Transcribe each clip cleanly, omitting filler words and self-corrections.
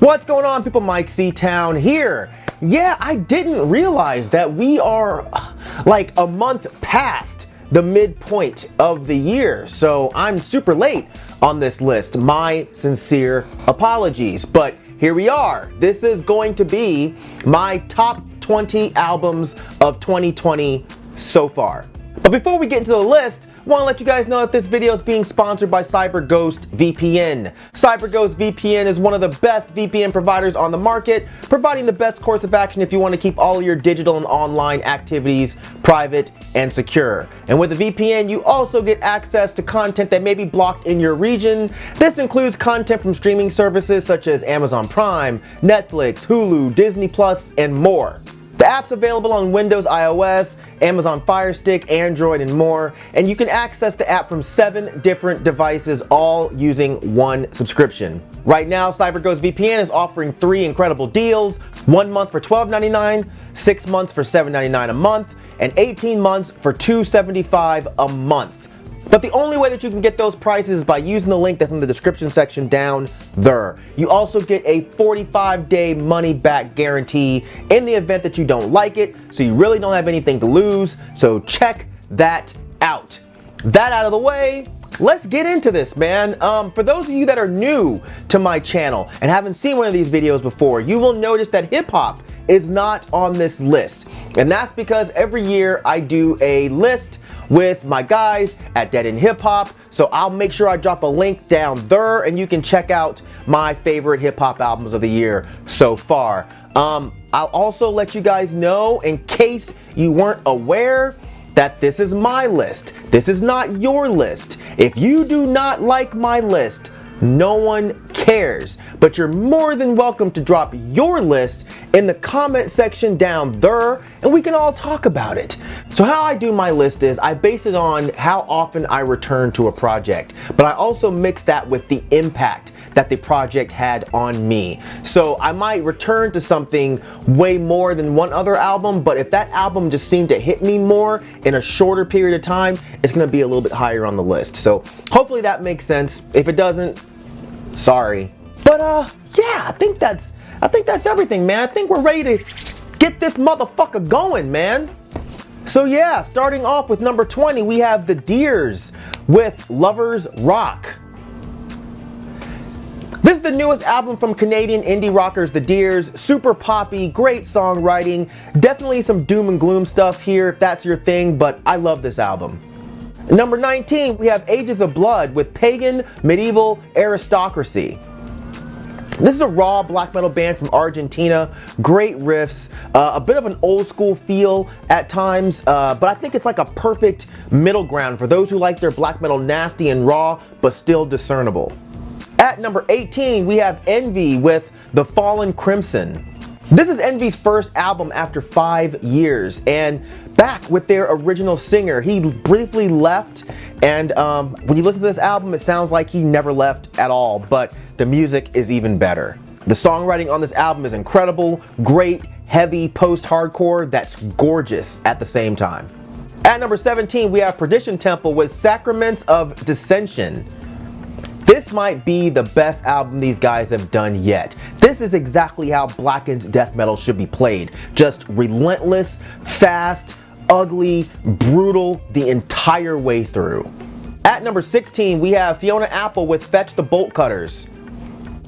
What's going on, people? Myke C-Town here. Yeah, I didn't realize that we are like a month past the midpoint of the year, so I'm super late on this list. My sincere apologies, but here we are. This is going to be my top 20 albums of 2020 so far. But before we get into the list, I want to let you guys know that this video is being sponsored by CyberGhost VPN. CyberGhost VPN is one of the best VPN providers on the market, providing the best course of action if you want to keep all of your digital and online activities private and secure. And with the VPN, you also get access to content that may be blocked in your region. This includes content from streaming services such as Amazon Prime, Netflix, Hulu, Disney Plus, and more. The app's available on Windows, iOS, Amazon Fire Stick, Android, and more, and you can access the app from 7 different devices, all using one subscription. Right now, CyberGhost VPN is offering 3 incredible deals: 1 month for $12.99, 6 months for $7.99 a month, and 18 months for $275 a month. But the only way that you can get those prices is by using the link that's in the description section down there. You also get a 45-day money-back guarantee in the event that you don't like it, so you really don't have anything to lose, so check that out. That out of the way, let's get into this, man. For those of you that are new to my channel and haven't seen one of these videos before, you will notice that hip-hop is not on this list. And that's because every year I do a list with my guys at Dead End Hip Hop, so I'll make sure I drop a link down there and you can check out my favorite hip hop albums of the year so far. I'll also let you guys know, in case you weren't aware, that this is my list. This is not your list. If you do not like my list, no one cares, but you're more than welcome to drop your list in the comment section down there and we can all talk about it. So how I do my list is I base it on how often I return to a project, but I also mix that with the impact that the project had on me. So I might return to something way more than one other album, but if that album just seemed to hit me more in a shorter period of time, it's gonna be a little bit higher on the list. So hopefully that makes sense. If it doesn't, sorry. But yeah, I think that's everything, man. I think we're ready to get this motherfucker going, man. So yeah, starting off with number 20, we have The Deers with Lovers Rock. This is the newest album from Canadian indie rockers The Deers. Super poppy, great songwriting, definitely some doom and gloom stuff here if that's your thing, but I love this album. Number 19, we have Ages of Blood with Pagan, Medieval, Aristocracy. This is a raw black metal band from Argentina. Great riffs, a bit of an old school feel at times, but I think it's like a perfect middle ground for those who like their black metal nasty and raw, but still discernible. At number 18, we have Envy with The Fallen Crimson. This is Envy's first album after 5 years, and back with their original singer. He briefly left, and when you listen to this album, it sounds like he never left at all, but the music is even better. The songwriting on this album is incredible, great, heavy post-hardcore that's gorgeous at the same time. At number 17, we have Perdition Temple with Sacraments of Descension. This might be the best album these guys have done yet. This is exactly how blackened death metal should be played. Just relentless, fast, ugly, brutal the entire way through. At number 16, we have Fiona Apple with Fetch the Bolt Cutters.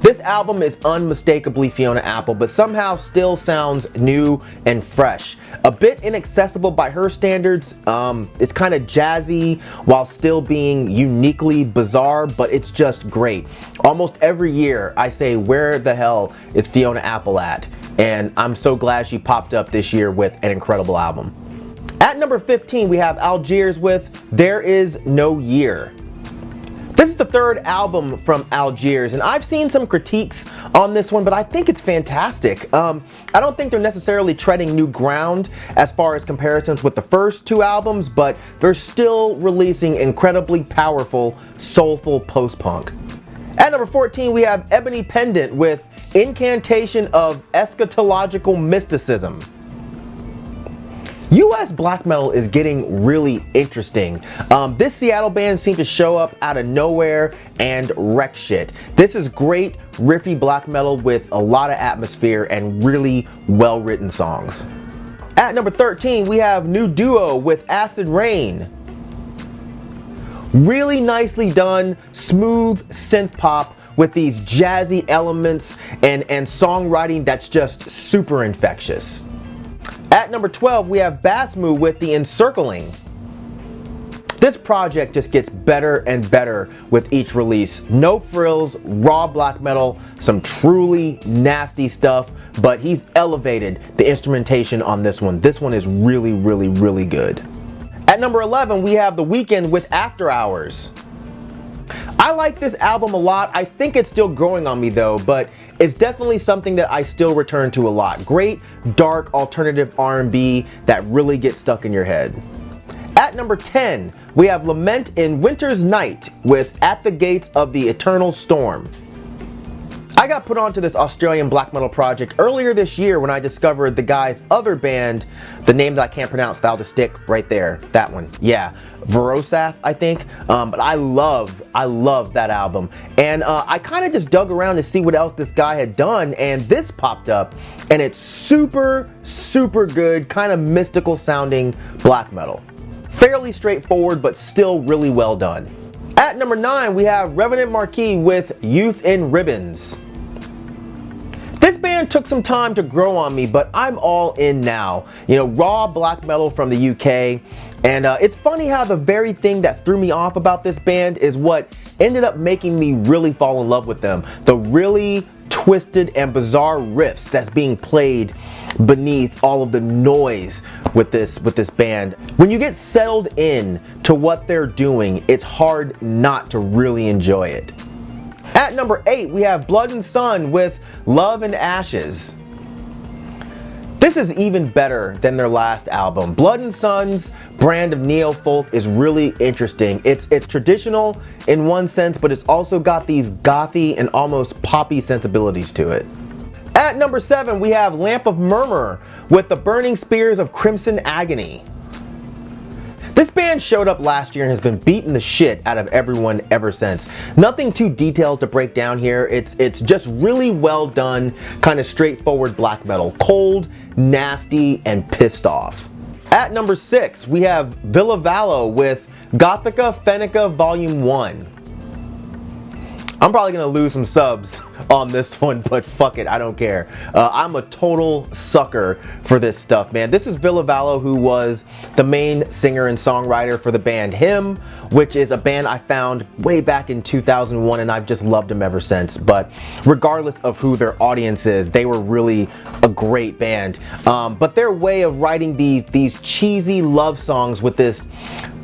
This album is unmistakably Fiona Apple, but somehow still sounds new and fresh. A bit inaccessible by her standards. It's kind of jazzy while still being uniquely bizarre, but it's just great. Almost every year I say, where the hell is Fiona Apple at? And I'm so glad she popped up this year with an incredible album. At number 15, we have Algiers with There Is No Year. This is the third album from Algiers, and I've seen some critiques on this one, but I think it's fantastic. I don't think they're necessarily treading new ground as far as comparisons with the first 2 albums, but they're still releasing incredibly powerful, soulful post-punk. At number 14, we have Ebony Pendant with Incantation of Eschatological Mysticism. US black metal is getting really interesting. This Seattle band seemed to show up out of nowhere and wreck shit. This is great riffy black metal with a lot of atmosphere and really well written songs. At number 13, we have New Duo with Acid Rain. Really nicely done, smooth synth pop with these jazzy elements and songwriting that's just super infectious. At number 12, we have Basmu with The Encircling. This project just gets better and better with each release. No frills, raw black metal, some truly nasty stuff, but he's elevated the instrumentation on this one. This one is really, really, really good. At number 11, we have The Weeknd with After Hours. I like this album a lot. I think it's still growing on me though, but it's definitely something that I still return to a lot. Great, dark, alternative R&B that really gets stuck in your head. At number 10, we have Lament in Winter's Night with At the Gates of the Eternal Storm. I got put onto this Australian black metal project earlier this year when I discovered the guy's other band, the name that I can't pronounce, that'll just stick right there, that one, yeah, Verosath, I think, but I love that album, and I kind of just dug around to see what else this guy had done, and this popped up, and it's super, super good, kind of mystical sounding black metal. Fairly straightforward, but still really well done. At number 9, we have Revenant Marquis with Youth in Ribbons. This band took some time to grow on me, but I'm all in now. You know, raw black metal from the UK. And it's funny how the very thing that threw me off about this band is what ended up making me really fall in love with them. The really twisted and bizarre riffs that's being played beneath all of the noise with this band. When you get settled in to what they're doing, it's hard not to really enjoy it. At number 8, we have Blood and Sun with Love and Ashes. This is even better than their last album. Blood and Sun's brand of neo-folk is really interesting. It's traditional in one sense, but it's also got these gothy and almost poppy sensibilities to it. At number 7, we have Lamp of Murmuur with the Burning Spears of Crimson Agony. This band showed up last year and has been beating the shit out of everyone ever since. Nothing too detailed to break down here. It's just really well done, kind of straightforward black metal. Cold, nasty, and pissed off. At number 6, we have Valo with Gothica Fennica Volume 1. I'm probably gonna lose some subs on this one, but fuck it, I don't care. I'm a total sucker for this stuff, man. This is Valo, who was the main singer and songwriter for the band Him, which is a band I found way back in 2001, and I've just loved them ever since. But regardless of who their audience is, they were really a great band. But their way of writing these cheesy love songs with this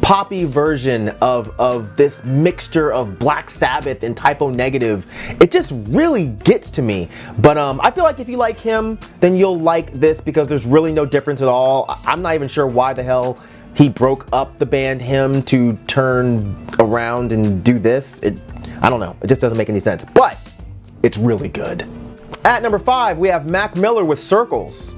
poppy version of this mixture of Black Sabbath and Typo Negative, it just really gets to me. But I feel like if you like Him, then you'll like this because there's really no difference at all. I'm not even sure why the hell he broke up the band Him to turn around and do this. I don't know, it just doesn't make any sense, but it's really good. At number 5, we have Mac Miller with Circles.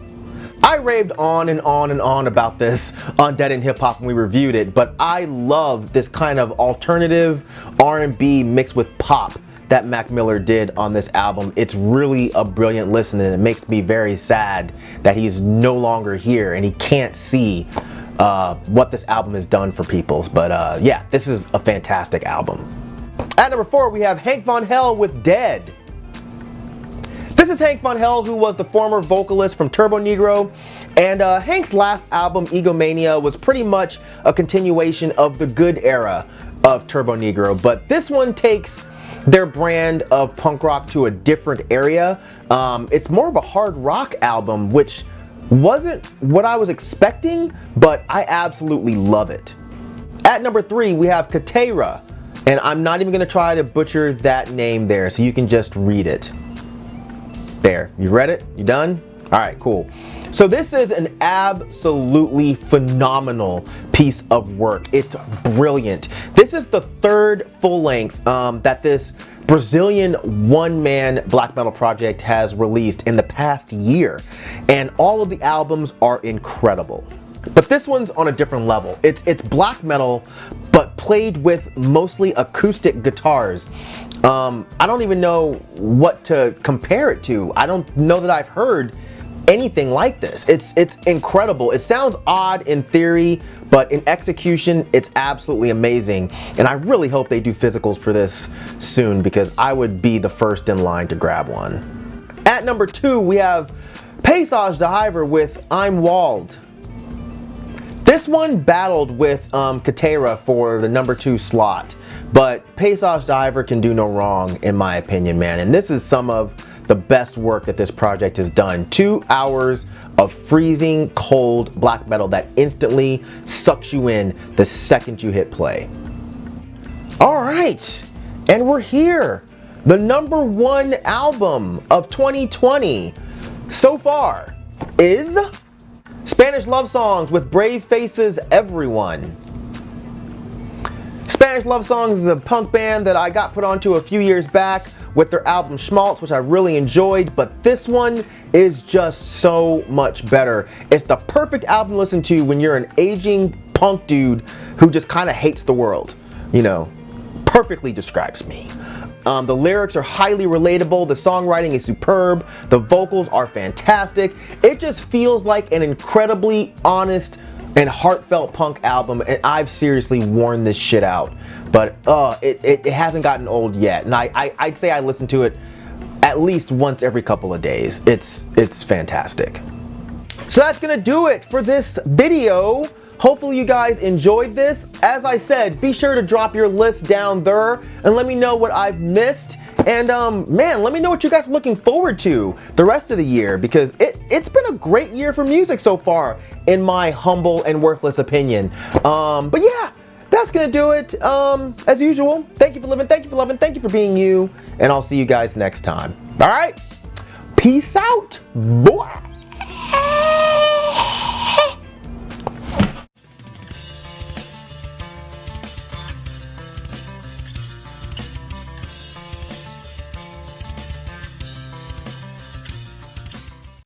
I raved on and on and on about this on Dead End Hip Hop when we reviewed it, but I love this kind of alternative R&B mixed with pop that Mac Miller did on this album. It's really a brilliant listen, and it makes me very sad that he's no longer here and he can't see what this album has done for people. But yeah, this is a fantastic album. At number 4, we have Hank Von Hell with Dead. This is Hank Von Hell, who was the former vocalist from Turbo Negro, and Hank's last album, Egomania, was pretty much a continuation of the good era of Turbo Negro, but this one takes their brand of punk rock to a different area. It's more of a hard rock album, which wasn't what I was expecting, but I absolutely love it. At number 3, we have Katera, and I'm not even going to try to butcher that name there, so you can just read it. There, you read it? You done? All right, cool. So this is an absolutely phenomenal piece of work. It's brilliant. This is the 3rd full length that this Brazilian one-man black metal project has released in the past year, and all of the albums are incredible. But this one's on a different level. It's black metal, but played with mostly acoustic guitars. I don't even know what to compare it to. I don't know that I've heard anything like this. It's incredible. It sounds odd in theory, but in execution, it's absolutely amazing. And I really hope they do physicals for this soon, because I would be the first in line to grab one. At number 2, we have Paysage the Hiver with I'm Wald. This one battled with Katera for the number 2 slot, but Paysage the Hiver can do no wrong in my opinion, man. And this is some of the best work that this project has done. 2 hours of freezing cold black metal that instantly sucks you in the second you hit play. All right, and we're here. The number 1 album of 2020 so far is Spanish Love Songs with Brave Faces Everyone. Spanish Love Songs is a punk band that I got put onto a few years back with their album Schmaltz, which I really enjoyed, but this one is just so much better. It's the perfect album to listen to when you're an aging punk dude who just kind of hates the world. You know, perfectly describes me. The lyrics are highly relatable, the songwriting is superb, the vocals are fantastic. It just feels like an incredibly honest and heartfelt punk album, and I've seriously worn this shit out. But it hasn't gotten old yet, and I'd say I listen to it at least once every couple of days. It's fantastic. So that's gonna do it for this video. Hopefully you guys enjoyed this. As I said, be sure to drop your list down there and let me know what I've missed. And man, let me know what you guys are looking forward to the rest of the year, because it's been a great year for music so far, in my humble and worthless opinion. But yeah, that's gonna do it. As usual, thank you for living, thank you for loving, thank you for being you, and I'll see you guys next time. All right, peace out, boy.